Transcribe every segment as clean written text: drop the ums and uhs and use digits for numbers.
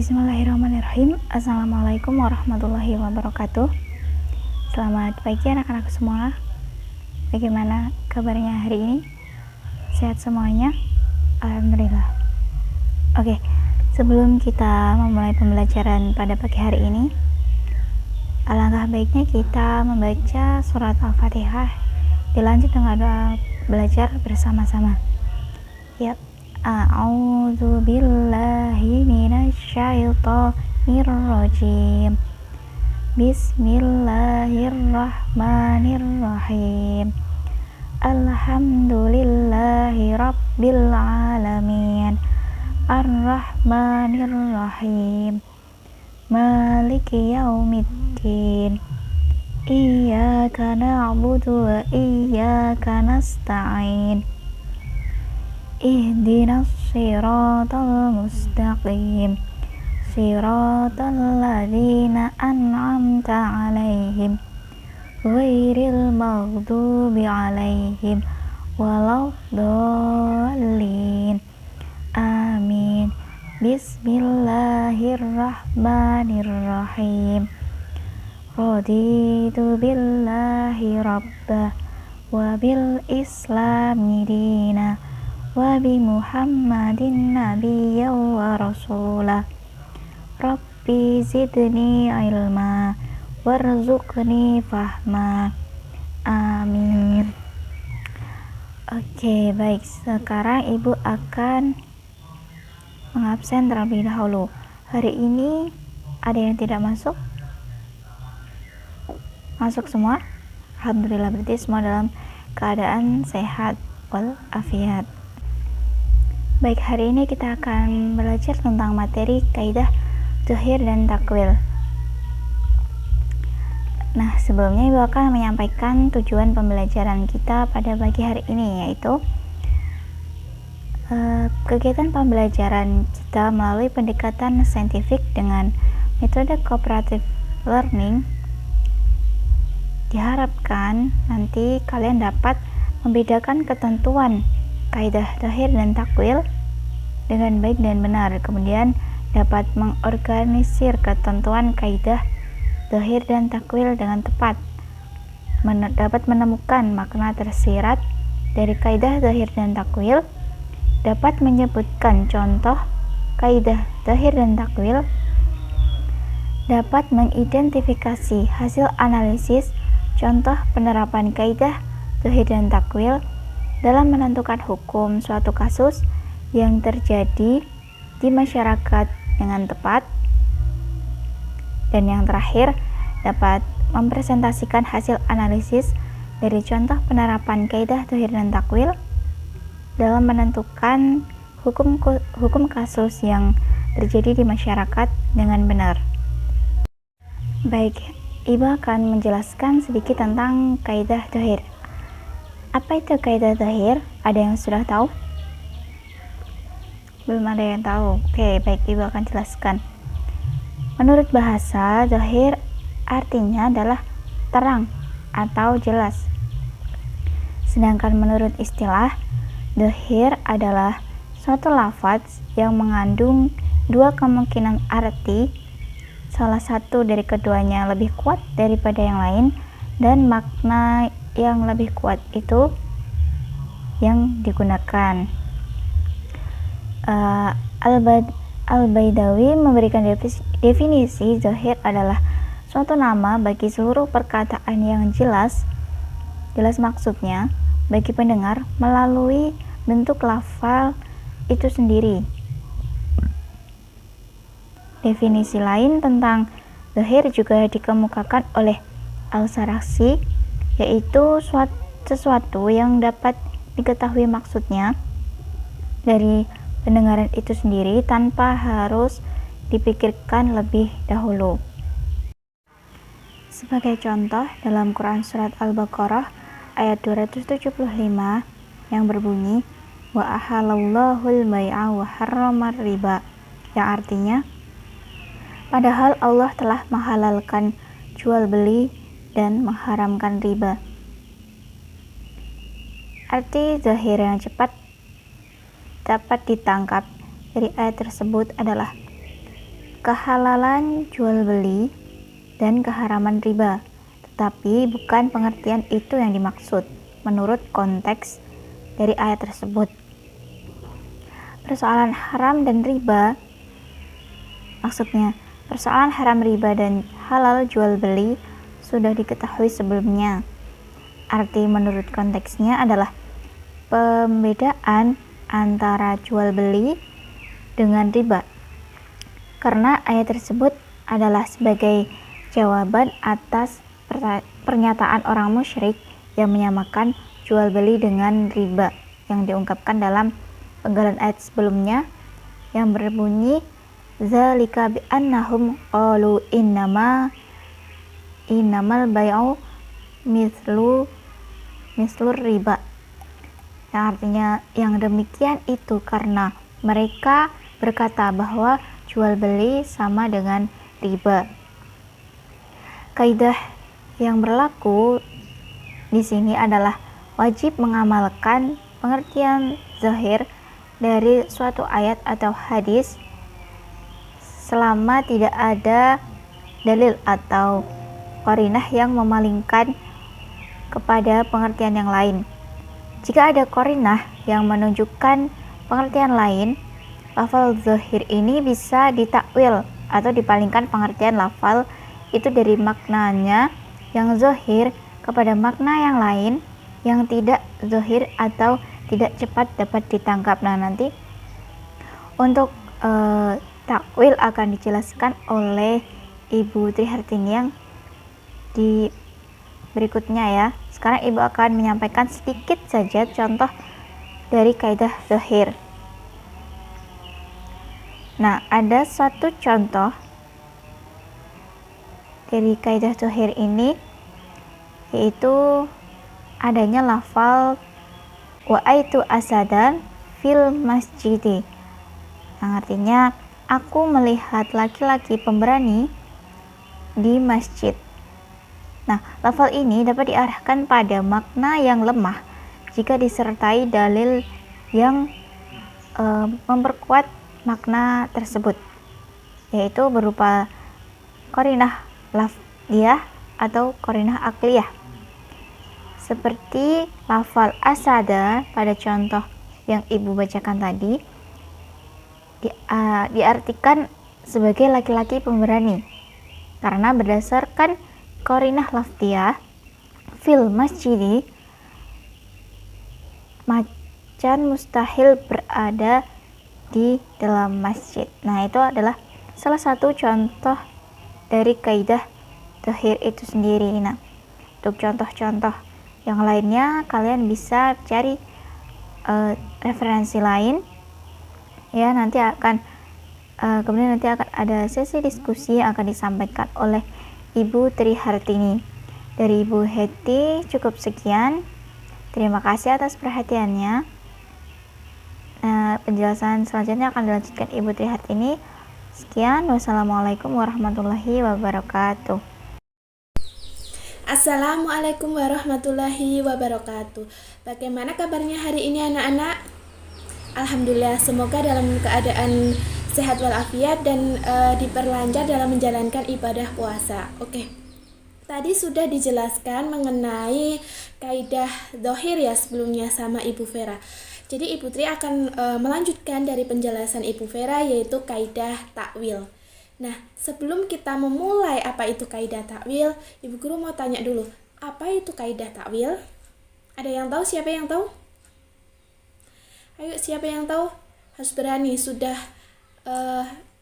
Bismillahirrahmanirrahim. Assalamualaikum warahmatullahi wabarakatuh. Selamat pagi anak-anak semua. Bagaimana kabarnya hari ini? Sehat semuanya? Alhamdulillah. Oke, sebelum kita memulai pembelajaran pada pagi hari ini, alangkah baiknya kita membaca surat Al-Fatihah dilanjut dengan doa belajar bersama-sama. Ya. A'udzu billahi minasyaitonir rajim. Bismillahirrahmanirrahim. Alhamdulillahi rabbil alamin. Arrahmanirrahim. Maliki yaumiddin. Iyyaka na'budu wa iyyaka nasta'in. Ihdinas siratal mustaqim. Siratal ladzina an'amta 'alaihim ghairil maghdubi 'alaihim waladdallin. Amin. Bismillahirrahmanirrahim. Raditu billahi rabba wa bil islami dina wa bi Muhammadin nabiyya wa rasulah. Rabbi zidni ilma warzuqni fahma. Amin. Oke, baik. Sekarang Ibu akan mengabsen terlebih dahulu. Hari ini ada yang tidak masuk? Masuk semua? Alhamdulillah, berarti semua dalam keadaan sehat walafiat. Baik, hari ini kita akan belajar tentang materi kaidah dzahir dan takwil. Nah, sebelumnya Ibu akan menyampaikan tujuan pembelajaran kita pada pagi hari ini, yaitu kegiatan pembelajaran kita melalui pendekatan saintifik dengan metode cooperative learning. Diharapkan nanti kalian dapat membedakan ketentuan kaidah dzahir dan takwil dengan baik dan benar, kemudian dapat mengorganisir ketentuan kaidah dzahir dan takwil dengan tepat, dapat menemukan makna tersirat dari kaidah dzahir dan takwil, dapat menyebutkan contoh kaidah dzahir dan takwil, dapat mengidentifikasi hasil analisis contoh penerapan kaidah dzahir dan takwil dalam menentukan hukum suatu kasus yang terjadi di masyarakat dengan tepat, dan yang terakhir dapat mempresentasikan hasil analisis dari contoh penerapan kaidah dzahir dan takwil dalam menentukan hukum kasus yang terjadi di masyarakat dengan benar. Baik, Ibu akan menjelaskan sedikit tentang kaidah dzahir. Apa itu kaidah dzahir? Ada yang sudah tahu? Belum ada yang tahu. Oke, baik, Ibu akan jelaskan. Menurut bahasa, dzahir artinya adalah terang atau jelas. Sedangkan menurut istilah, dzahir adalah suatu lafaz yang mengandung dua kemungkinan arti, salah satu dari keduanya lebih kuat daripada yang lain, dan makna yang lebih kuat itu yang digunakan. Al-Baidawi memberikan definisi dzahir adalah suatu nama bagi seluruh perkataan yang jelas maksudnya bagi pendengar melalui bentuk lafal itu sendiri. Definisi lain tentang dzahir juga dikemukakan oleh Al-Sarakhsi, yaitu sesuatu yang dapat diketahui maksudnya dari pendengaran itu sendiri tanpa harus dipikirkan lebih dahulu. Sebagai contoh, dalam Quran Surat Al-Baqarah ayat 275 yang berbunyi wa ahallallahul bai'a wa harramar riba, yang artinya padahal Allah telah menghalalkan jual beli dan mengharamkan riba. Arti zahir yang cepat dapat ditangkap dari ayat tersebut adalah kehalalan jual beli dan keharaman riba, tetapi bukan pengertian itu yang dimaksud menurut konteks dari ayat tersebut. Persoalan haram dan riba, maksudnya persoalan haram riba dan halal jual beli sudah diketahui sebelumnya. Arti menurut konteksnya adalah pembedaan antara jual beli dengan riba, karena ayat tersebut adalah sebagai jawaban atas pernyataan orang musyrik yang menyamakan jual beli dengan riba yang diungkapkan dalam penggalan ayat sebelumnya yang berbunyi zalika bi annahum qalu innamal bai'u mislur riba, yang artinya yang demikian itu karena mereka berkata bahwa jual beli sama dengan riba. Kaidah yang berlaku di sini adalah wajib mengamalkan pengertian zahir dari suatu ayat atau hadis selama tidak ada dalil atau qarinah yang memalingkan kepada pengertian yang lain. Jika ada qarinah yang menunjukkan pengertian lain, lafal zahir ini bisa ditakwil atau dipalingkan pengertian lafal itu dari maknanya yang zahir kepada makna yang lain yang tidak zahir atau tidak cepat dapat ditangkap. Nah, nanti untuk takwil akan dijelaskan oleh Ibu Trihartini yang di berikutnya ya. Sekarang Ibu akan menyampaikan sedikit saja contoh dari kaidah zahir. Nah, ada suatu contoh dari kaidah zahir ini, yaitu adanya lafal wa'aitu asadan fil masjidi, yang artinya aku melihat laki-laki pemberani di masjid. Nah, lafal ini dapat diarahkan pada makna yang lemah jika disertai dalil yang memperkuat makna tersebut, yaitu berupa qarinah lafdiyah atau qarinah akliyah, seperti lafal asada pada contoh yang Ibu bacakan tadi diartikan sebagai laki-laki pemberani karena berdasarkan qarinah lafdiyah fil masjidi, macan mustahil berada di dalam masjid. Nah, itu adalah salah satu contoh dari kaidah zahir itu sendiri. Nah, untuk contoh-contoh yang lainnya kalian bisa cari referensi lain ya. Nanti akan kemudian nanti akan ada sesi diskusi yang akan disampaikan oleh Ibu Trihartini. Dari Ibu Heti cukup sekian. Terima kasih atas perhatiannya. Penjelasan selanjutnya akan dilanjutkan Ibu Trihartini. Sekian, wassalamualaikum warahmatullahi wabarakatuh. Assalamualaikum warahmatullahi wabarakatuh. Bagaimana kabarnya hari ini anak-anak? Alhamdulillah, semoga dalam keadaan sehat walafiat dan diperlancar dalam menjalankan ibadah puasa. Oke. Tadi sudah dijelaskan mengenai kaidah zahir ya sebelumnya sama Ibu Vera. Jadi Ibu Tri akan melanjutkan dari penjelasan Ibu Vera, yaitu kaidah takwil. Nah, sebelum kita memulai apa itu kaidah takwil, Ibu Guru mau tanya dulu, apa itu kaidah takwil? Ada yang tahu? Siapa yang tahu? Ayo, siapa yang tahu? Harus berani, sudah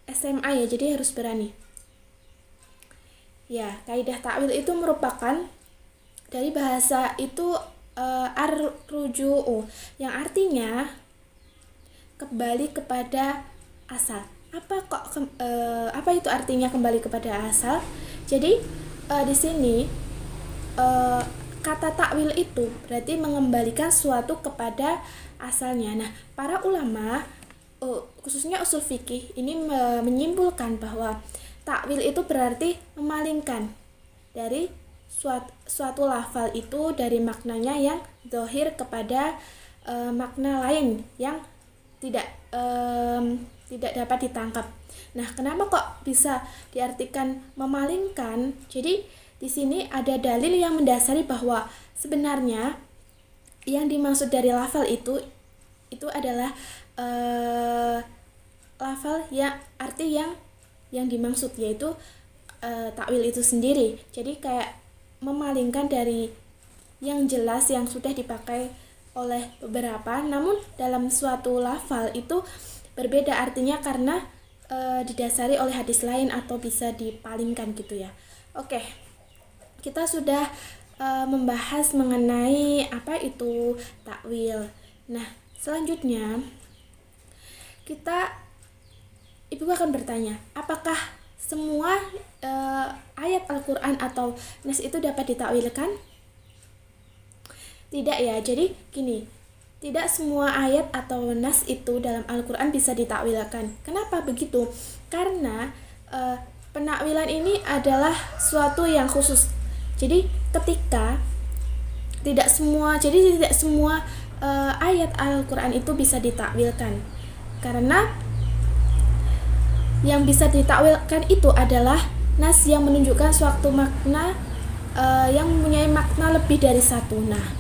SMA ya, jadi harus berani. Ya, kaidah takwil itu merupakan dari bahasa itu ar-ruju'u, yang artinya kembali kepada asal. Apa itu artinya kembali kepada asal? Jadi di sini kata takwil itu berarti mengembalikan suatu kepada asalnya. Nah, para ulama khususnya usul fikih ini menyimpulkan bahwa takwil itu berarti memalingkan dari suatu lafal itu dari maknanya yang zahir kepada makna lain yang tidak tidak dapat ditangkap. Nah, kenapa kok bisa diartikan memalingkan? Jadi di sini ada dalil yang mendasari bahwa sebenarnya yang dimaksud dari lafal itu adalah lafal yang arti yang dimaksud, yaitu takwil itu sendiri. Jadi kayak memalingkan dari yang jelas yang sudah dipakai oleh beberapa, namun dalam suatu lafal itu berbeda artinya karena didasari oleh hadis lain atau bisa dipalingkan gitu ya. Oke, kita sudah membahas mengenai apa itu takwil. Nah, selanjutnya Ibu akan bertanya, apakah semua ayat Al-Quran atau nas itu dapat ditakwilkan? Tidak ya, jadi gini, tidak semua ayat atau nas itu dalam Al-Quran bisa ditakwilkan. Kenapa begitu? Karena penakwilan ini adalah suatu yang khusus. Jadi tidak semua ayat Al-Quran itu bisa ditakwilkan. Karena yang bisa ditakwilkan itu adalah nas yang menunjukkan suatu makna yang mempunyai makna lebih dari satu. Nah,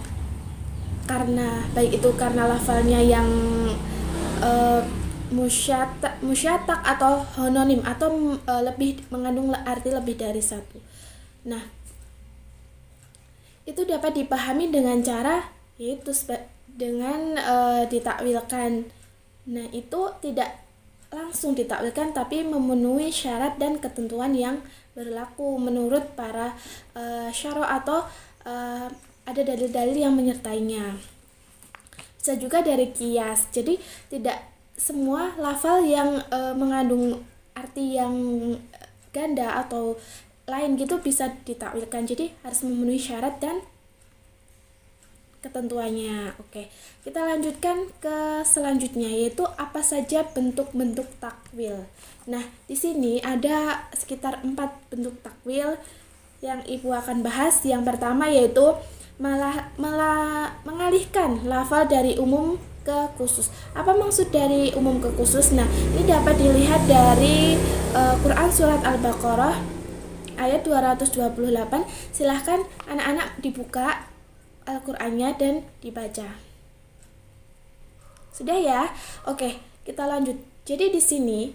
karena baik itu karena lafalnya yang musyatak atau hononim atau lebih mengandung arti lebih dari satu. Nah, itu dapat dipahami dengan cara yaitu dengan ditakwilkan. Nah, itu tidak langsung ditakwilkan tapi memenuhi syarat dan ketentuan yang berlaku menurut para syara atau ada dalil-dalil yang menyertainya. Bisa juga dari kias. Jadi tidak semua lafal yang mengandung arti yang ganda atau lain gitu bisa ditakwilkan. Jadi harus memenuhi syarat dan ketentuannya. Oke, kita lanjutkan ke selanjutnya, yaitu apa saja bentuk-bentuk takwil. Nah, di sini ada sekitar 4 bentuk takwil yang Ibu akan bahas. Yang pertama yaitu mengalihkan lafal dari umum ke khusus. Apa maksud dari umum ke khusus? Nah, ini dapat dilihat dari Quran Surat Al-Baqarah ayat 228. Silahkan anak-anak dibuka Al-Qur'annya dan dibaca. Sudah ya? Oke, kita lanjut. Jadi di sini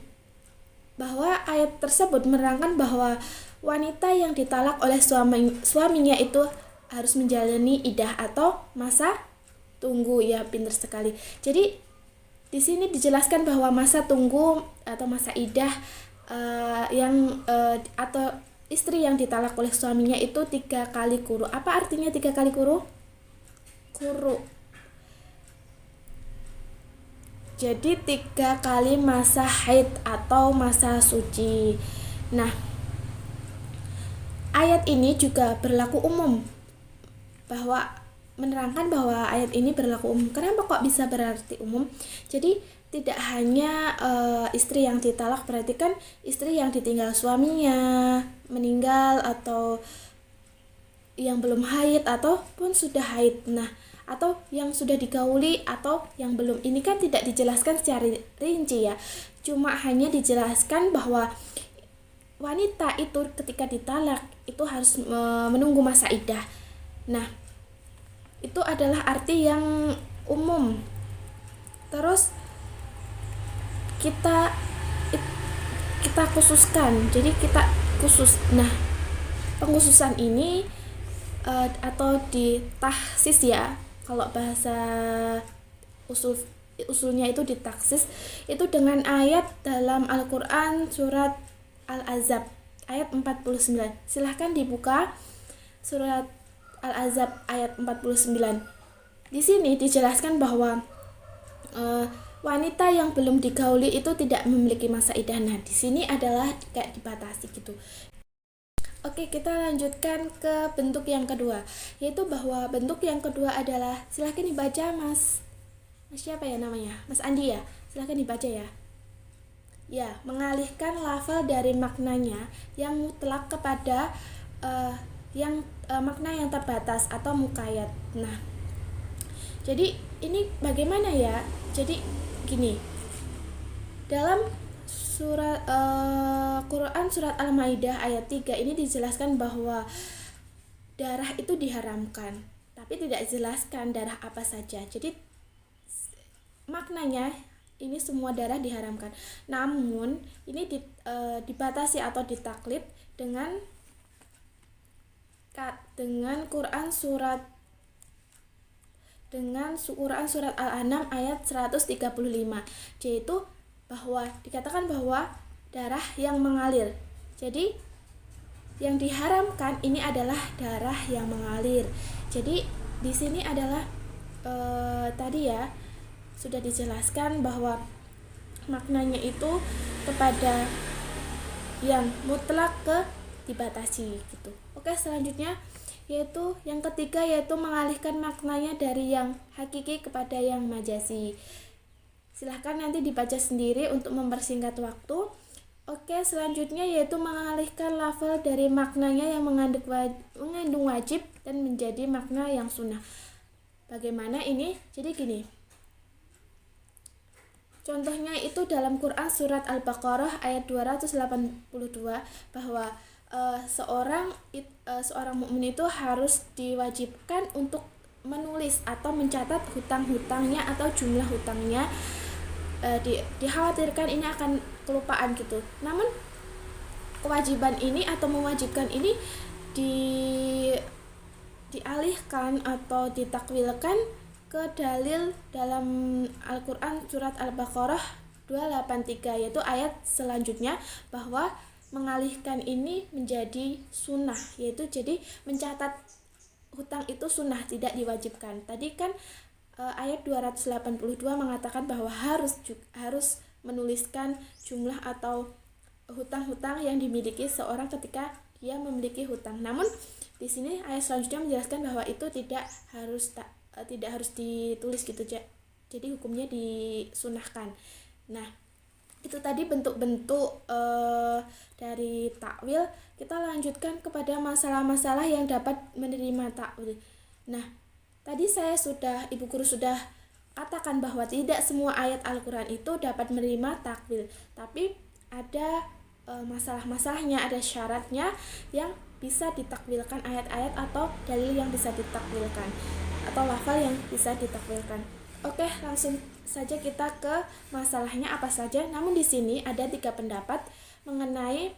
bahwa ayat tersebut menerangkan bahwa wanita yang ditalak oleh suaminya itu harus menjalani iddah atau masa tunggu. Ya, pintar sekali. Jadi di sini dijelaskan bahwa masa tunggu atau masa iddah atau istri yang ditalak oleh suaminya itu 3 kali quru. Apa artinya 3 kali quru? Quru. Jadi 3 kali masa haid atau masa suci. Nah, ayat ini juga berlaku umum, bahwa menerangkan bahwa ayat ini berlaku umum. Kenapa kok bisa berarti umum? Jadi tidak hanya istri yang ditalak, berarti kan istri yang ditinggal suaminya, meninggal, atau yang belum haid ataupun sudah haid. Nah, atau yang sudah digauli atau yang belum. Ini kan tidak dijelaskan secara rinci ya. Cuma hanya dijelaskan bahwa wanita itu ketika ditalak itu harus menunggu masa iddah. Nah, itu adalah arti yang umum. Terus kita khususkan. Jadi kita khusus. Nah, pengkhususan ini atau ditahsis ya. Kalau bahasa usulnya itu ditaksis, itu dengan ayat dalam Al-Qur'an surat Al-Ahzab ayat 49. Silahkan dibuka surat Al-Ahzab ayat 49. Di sini dijelaskan bahwa wanita yang belum digauli itu tidak memiliki masa iddah. Nah, di sini adalah kayak dibatasi gitu. Oke, kita lanjutkan ke bentuk yang kedua, yaitu bahwa bentuk yang kedua adalah, silahkan dibaca Mas siapa ya namanya? Mas Andi ya? Silahkan dibaca ya. Ya, mengalihkan lafal dari maknanya yang mutlak kepada makna yang terbatas atau muqayyad. Nah, jadi ini bagaimana ya? Jadi gini, Dalam Quran surat Al-Maidah ayat 3 ini dijelaskan bahwa darah itu diharamkan, tapi tidak dijelaskan darah apa saja. Jadi maknanya ini semua darah diharamkan. Namun ini dibatasi atau ditaklid dengan Quran surat Al-An'am ayat 135, yaitu bahwa dikatakan bahwa darah yang mengalir. Jadi yang diharamkan ini adalah darah yang mengalir. Jadi di sini adalah tadi ya sudah dijelaskan bahwa maknanya itu kepada yang mutlak ke dibatasi gitu. Oke, selanjutnya yaitu yang ketiga, yaitu mengalihkan maknanya dari yang hakiki kepada yang majazi. Silahkan nanti dibaca sendiri untuk mempersingkat waktu. Oke, selanjutnya yaitu mengalihkan lafal dari maknanya yang mengandung wajib dan menjadi makna yang sunnah. Bagaimana ini? Jadi gini, contohnya itu dalam Quran surat Al-Baqarah ayat 282 bahwa seorang mukmin itu harus diwajibkan untuk menulis atau mencatat hutang-hutangnya atau jumlah hutangnya. Dikhawatirkan ini akan kelupaan gitu. Namun kewajiban ini atau mewajibkan ini dialihkan atau ditakwilkan ke dalil dalam Al-Quran surat Al-Baqarah 283, yaitu ayat selanjutnya bahwa mengalihkan ini menjadi sunnah, yaitu jadi mencatat hutang itu sunnah, tidak diwajibkan. Tadi kan ayat 282 mengatakan bahwa harus menuliskan jumlah atau hutang-hutang yang dimiliki seorang ketika dia memiliki hutang. Namun di sini ayat selanjutnya menjelaskan bahwa itu tidak harus ditulis gitu, jadi hukumnya disunahkan. Nah, itu tadi bentuk-bentuk dari takwil. Kita lanjutkan kepada masalah-masalah yang dapat menerima takwil. Nah, tadi Ibu Guru sudah katakan bahwa tidak semua ayat Al-Quran itu dapat menerima takwil, tapi ada masalah-masalahnya, ada syaratnya yang bisa ditakwilkan, ayat-ayat atau dalil yang bisa ditakwilkan atau lafal yang bisa ditakwilkan. Oke, langsung saja kita ke masalahnya apa saja. Namun di sini ada 3 pendapat mengenai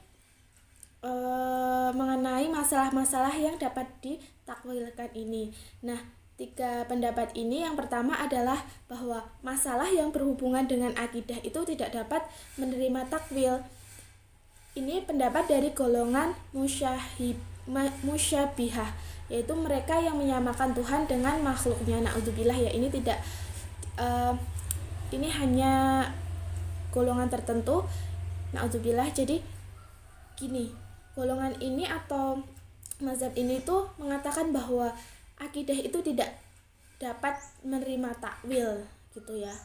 masalah-masalah yang dapat ditakwilkan ini. Nah, 3 pendapat ini, yang pertama adalah bahwa masalah yang berhubungan dengan akidah itu tidak dapat menerima takwil. Ini pendapat dari golongan musyabihah, yaitu mereka yang menyamakan Tuhan dengan makhluknya. Na'udzubillah ya, ini tidak ini hanya golongan tertentu. Na'udzubillah. Jadi gini, golongan ini atau mazhab ini tuh mengatakan bahwa akidah itu tidak dapat menerima takwil gitu ya.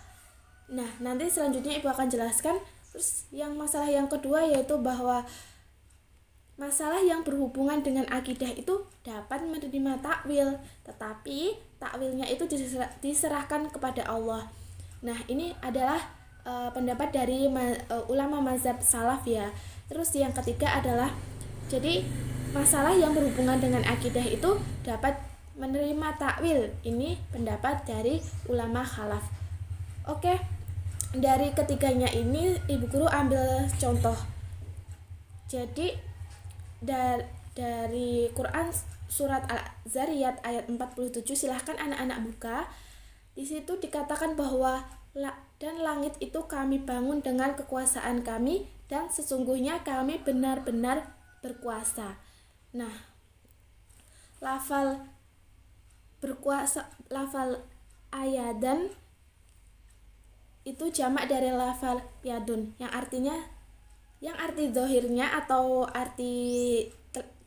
Nah, nanti selanjutnya Ibu akan jelaskan. Terus yang masalah yang kedua yaitu bahwa masalah yang berhubungan dengan akidah itu dapat menerima takwil, tetapi takwilnya itu diserahkan kepada Allah. Nah, ini adalah pendapat dari ulama mazhab salaf ya. Terus yang ketiga adalah jadi masalah yang berhubungan dengan akidah itu dapat menerima takwil. Ini pendapat dari ulama khalaf. Oke, dari ketiganya ini Ibu Guru ambil contoh. Jadi dari Quran surat Al-Zariyat ayat 47, silahkan anak-anak buka. Di situ dikatakan bahwa dan langit itu kami bangun dengan kekuasaan kami, dan sesungguhnya kami benar-benar berkuasa. Nah, lafal berkuasa, lafal ayadan itu jamak dari lafal yadun, yang arti zahirnya atau arti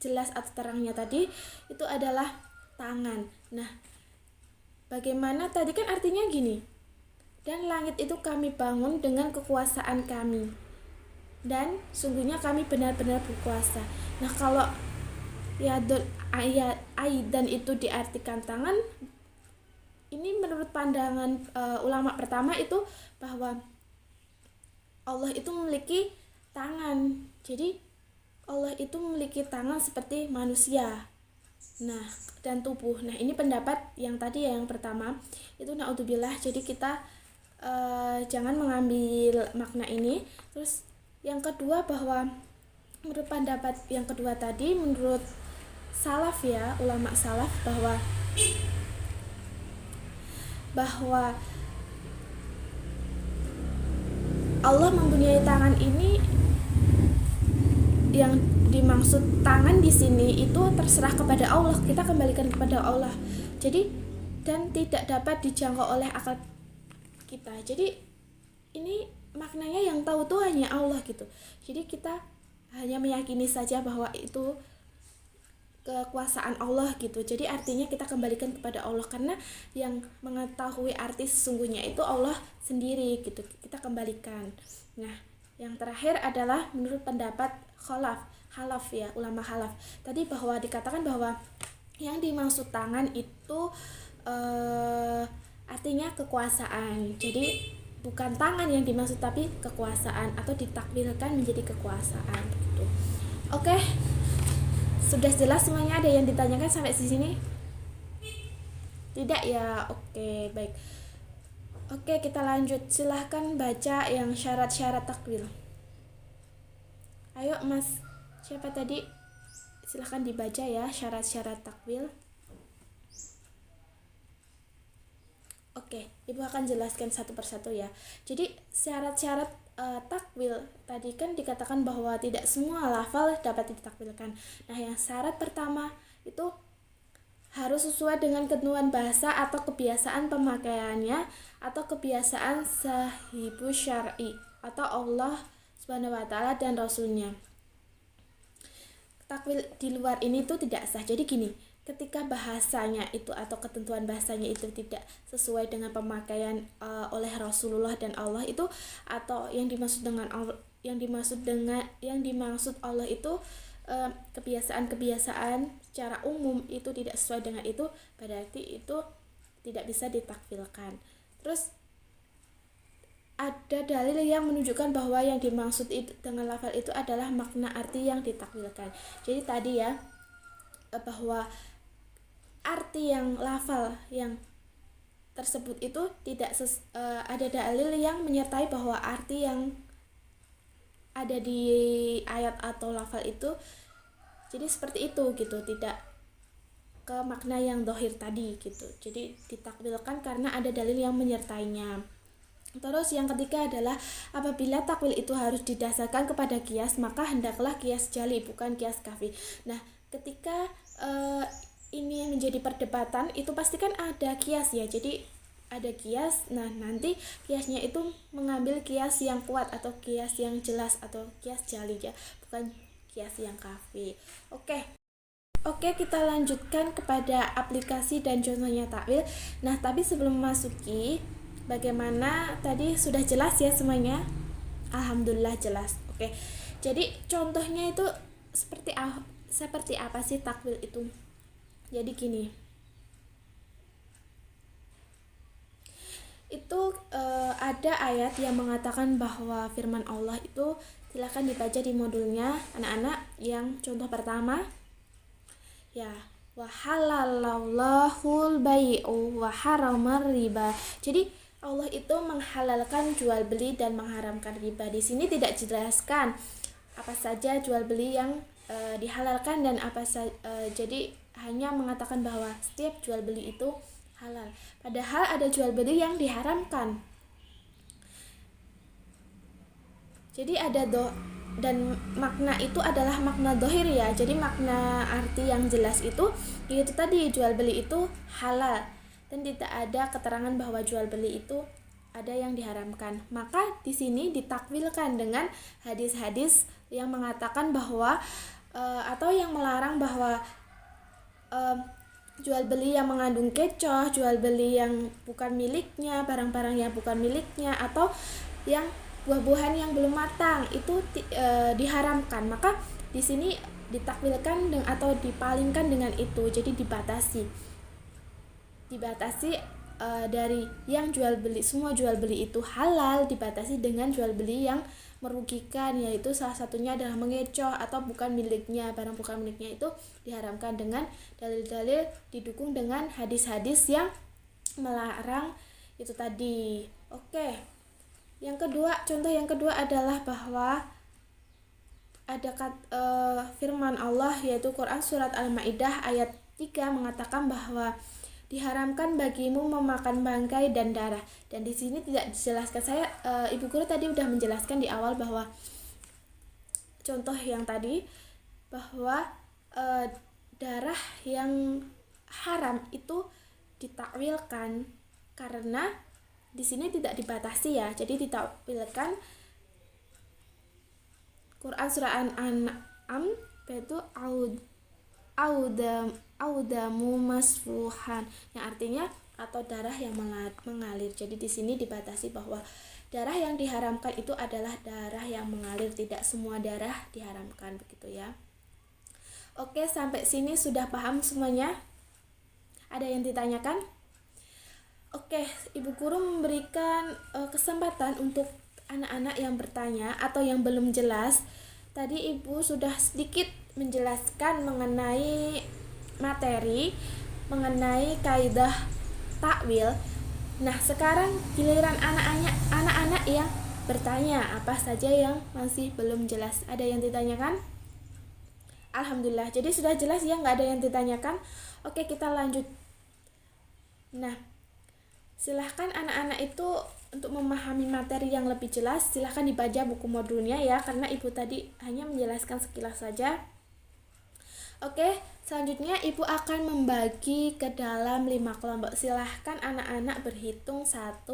jelas atau terangnya tadi itu adalah tangan. Nah, bagaimana tadi kan artinya gini, dan langit itu kami bangun dengan kekuasaan kami, dan sungguhnya kami benar-benar berkuasa. Nah, kalau yadun aidan itu diartikan tangan, ini menurut pandangan ulama pertama itu bahwa Allah itu memiliki tangan. Jadi Allah itu memiliki tangan seperti manusia. Nah, dan tubuh. Nah, ini pendapat yang tadi ya, yang pertama itu naudzubillah. Jadi kita jangan mengambil makna ini. Terus yang kedua, bahwa menurut pendapat yang kedua tadi, menurut salaf ya, ulama salaf, bahwa Allah mempunyai tangan ini, yang dimaksud tangan di sini itu terserah kepada Allah, kita kembalikan kepada Allah. Jadi dan tidak dapat dijangkau oleh akal kita. Jadi ini maknanya yang tahu tuh hanya Allah gitu. Jadi kita hanya meyakini saja bahwa itu kekuasaan Allah gitu. Jadi artinya kita kembalikan kepada Allah, karena yang mengetahui arti sesungguhnya itu Allah sendiri gitu. Kita kembalikan. Nah, yang terakhir adalah menurut pendapat halaf ya, ulama halaf. Tadi bahwa dikatakan bahwa yang dimaksud tangan itu artinya kekuasaan. Jadi bukan tangan yang dimaksud, tapi kekuasaan, atau ditakwilkan menjadi kekuasaan gitu. Oke. Sudah jelas semuanya? Ada yang ditanyakan sampai di sini? Tidak ya? Oke, baik. Oke, kita lanjut. Silahkan baca yang syarat-syarat takwil. Ayo Mas, siapa tadi? Silahkan dibaca ya syarat-syarat takwil. Oke, Ibu akan jelaskan satu persatu ya. Jadi syarat-syarat takwil tadi kan dikatakan bahwa tidak semua lafal dapat ditakwilkan. Nah, yang syarat pertama itu harus sesuai dengan ketentuan bahasa atau kebiasaan pemakaiannya, atau kebiasaan sahibu syar'i, atau Allah Subhanahu wa taala dan Rasulnya. Takwil di luar ini tuh tidak sah. Jadi gini, ketika bahasanya itu atau ketentuan bahasanya itu tidak sesuai dengan pemakaian oleh Rasulullah dan Allah itu, atau yang dimaksud Allah itu kebiasaan secara umum itu tidak sesuai dengan itu, berarti itu tidak bisa ditakwilkan. Terus ada dalil yang menunjukkan bahwa yang dimaksud itu dengan lafal itu adalah makna arti yang ditakwilkan. Jadi tadi ya, bahwa arti yang lafal yang tersebut itu tidak ada dalil yang menyertai bahwa arti yang ada di ayat atau lafal itu jadi seperti itu gitu, tidak ke makna yang dohir tadi gitu. Jadi ditakwilkan karena ada dalil yang menyertainya. Terus yang ketiga adalah apabila takwil itu harus didasarkan kepada kias, maka hendaklah kias jali, bukan kias kafi. Nah, ketika ini menjadi perdebatan, itu pasti kan ada kias ya. Jadi ada kias, nah nanti kiasnya itu mengambil kias yang kuat atau kias yang jelas atau kias jali ya, bukan kias yang kafi. Oke, kita lanjutkan kepada aplikasi dan contohnya takwil. Nah, tapi sebelum memasuki, bagaimana tadi sudah jelas ya semuanya? Alhamdulillah jelas. Oke. Jadi contohnya itu seperti apa sih takwil itu? Jadi gini. Itu ada ayat yang mengatakan bahwa firman Allah itu, silakan dibaca di modulnya anak-anak. Yang contoh pertama ya, wa halalallahul bai'u wa haramar riba. Jadi Allah itu menghalalkan jual beli dan mengharamkan riba. Di sini tidak dijelaskan apa saja jual beli yang dihalalkan dan jadi hanya mengatakan bahwa setiap jual beli itu halal. Padahal ada jual beli yang diharamkan. Jadi dan makna itu adalah makna dohir ya. Jadi makna arti yang jelas itu tadi, jual beli itu halal dan tidak ada keterangan bahwa jual beli itu ada yang diharamkan. Maka di sini ditakwilkan dengan hadis-hadis yang mengatakan bahwa atau yang melarang bahwa jual beli yang mengandung kecoh, jual beli yang bukan miliknya, barang-barang yang bukan miliknya, atau yang buah-buahan yang belum matang itu diharamkan. Maka di sini ditakwilkan atau dipalingkan dengan itu. Jadi dibatasi dari yang jual beli, semua jual beli itu halal, dibatasi dengan jual beli yang merugikan, yaitu salah satunya adalah mengecoh atau bukan miliknya, barang bukan miliknya itu diharamkan dengan dalil-dalil didukung dengan hadis-hadis yang melarang itu tadi. Oke. Yang kedua, contoh yang kedua adalah bahwa ada firman Allah, yaitu Quran surat Al-Maidah ayat 3 mengatakan bahwa diharamkan bagimu memakan bangkai dan darah. Dan di sini tidak dijelaskan. Ibu guru tadi udah menjelaskan di awal bahwa contoh yang tadi bahwa darah yang haram itu ditakwilkan karena di sini tidak dibatasi ya. Jadi ditakwilkan Quran surah An-An'am yaitu audamu masfuhan, yang artinya atau darah yang mengalir. Jadi di sini dibatasi bahwa darah yang diharamkan itu adalah darah yang mengalir, tidak semua darah diharamkan, begitu ya. Oke, sampai sini sudah paham semuanya? Ada yang ditanyakan? Oke, Ibu Guru memberikan kesempatan untuk anak-anak yang bertanya atau yang belum jelas. Tadi Ibu sudah sedikit menjelaskan mengenai materi, mengenai kaidah takwil. Nah, sekarang giliran anak-anak yang bertanya, apa saja yang masih belum jelas. Ada yang ditanyakan? Alhamdulillah, jadi sudah jelas ya, nggak ada yang ditanyakan. Oke, kita lanjut. Nah, silahkan anak-anak itu untuk memahami materi yang lebih jelas, silahkan dibaca buku modulnya ya, karena Ibu tadi hanya menjelaskan sekilas saja. Oke, selanjutnya Ibu akan membagi ke dalam 5 kelompok. Silahkan anak-anak berhitung 1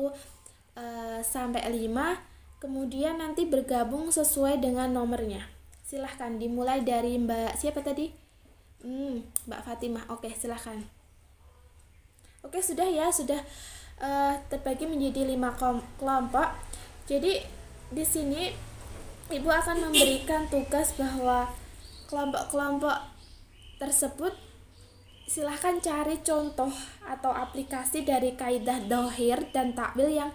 sampai 5, kemudian nanti bergabung sesuai dengan nomornya. Silahkan dimulai dari Mbak siapa tadi? Mbak Fatimah. Oke, silahkan. Oke, sudah ya, sudah terbagi menjadi 5 kelompok. Jadi di sini Ibu akan memberikan tugas bahwa kelompok-kelompok tersebut silahkan cari contoh atau aplikasi dari kaidah dhahir dan takwil yang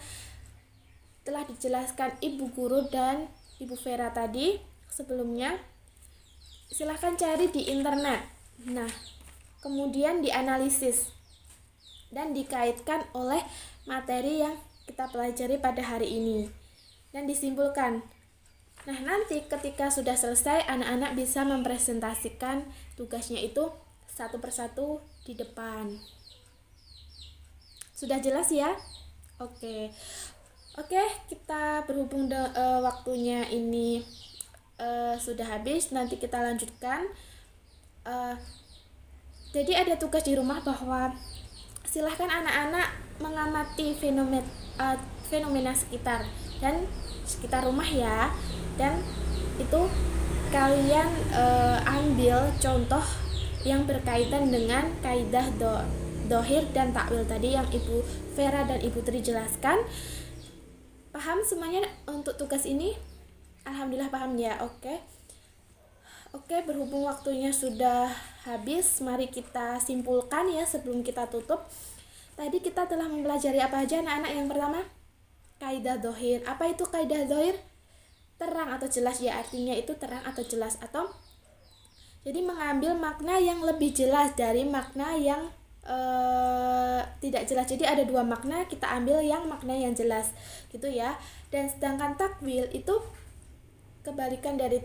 telah dijelaskan Ibu Guru dan Ibu Vera tadi sebelumnya. Silahkan cari di internet. Nah, kemudian dianalisis dan dikaitkan oleh materi yang kita pelajari pada hari ini dan disimpulkan. Nah, nanti ketika sudah selesai, anak-anak bisa mempresentasikan tugasnya itu satu persatu di depan. Sudah jelas ya? Oke, kita berhubung waktunya ini sudah habis, nanti kita lanjutkan. Jadi ada tugas di rumah bahwa silahkan anak-anak mengamati fenomena sekitar dan sekitar rumah ya, dan itu kalian ambil contoh yang berkaitan dengan kaidah dhahir dan takwil tadi yang Ibu Vera dan Ibu Tri jelaskan. Paham semuanya untuk tugas ini? Alhamdulillah paham ya. Oke, berhubung waktunya sudah habis, mari kita simpulkan ya sebelum kita tutup. Tadi kita telah mempelajari apa aja anak-anak? Yang pertama, kaidah dhahir. Apa itu kaidah dhahir? Terang atau jelas ya, artinya itu terang atau jelas, atau jadi mengambil makna yang lebih jelas dari makna yang tidak jelas. Jadi ada 2 makna, kita ambil yang makna yang jelas gitu ya. Dan sedangkan takwil itu kebalikan dari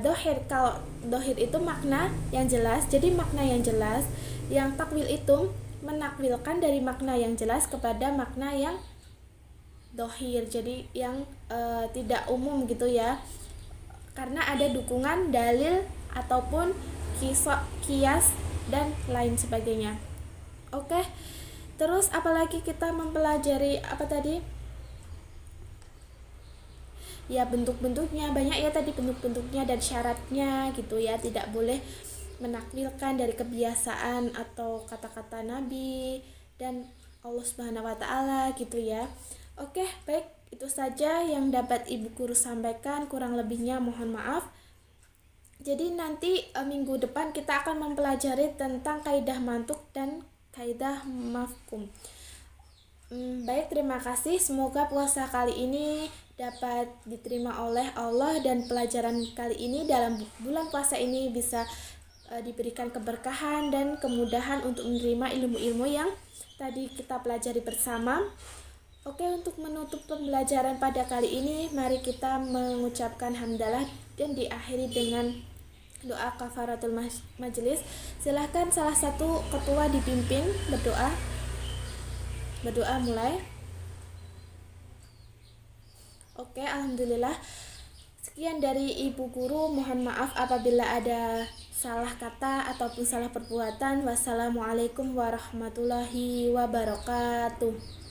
dhahir. Kalau dhahir itu makna yang jelas, jadi makna yang jelas. Yang takwil itu menakwilkan dari makna yang jelas kepada makna yang dhahir, jadi yang tidak umum gitu ya, karena ada dukungan dalil ataupun kias dan lain sebagainya. Oke, terus apalagi kita mempelajari apa tadi ya, bentuk-bentuknya banyak ya tadi, bentuk-bentuknya dan syaratnya gitu ya. Tidak boleh menakwilkan dari kebiasaan atau kata-kata Nabi dan Allah Subhanahu wa taala gitu ya. Oke, baik, itu saja yang dapat Ibu Guru sampaikan, kurang lebihnya mohon maaf. Jadi nanti minggu depan kita akan mempelajari tentang kaidah mantuk dan kaidah mafhum. Baik, terima kasih. Semoga puasa kali ini dapat diterima oleh Allah dan pelajaran kali ini dalam bulan puasa ini bisa diberikan keberkahan dan kemudahan untuk menerima ilmu-ilmu yang tadi kita pelajari bersama. Oke, untuk menutup pembelajaran pada kali ini, mari kita mengucapkan hamdalah dan diakhiri dengan doa kafaratul majelis. Silahkan salah satu ketua dipimpin berdoa. Berdoa mulai. Oke, alhamdulillah. Sekian dari Ibu Guru, mohon maaf apabila ada salah kata ataupun salah perbuatan. Wassalamualaikum warahmatullahi wabarakatuh.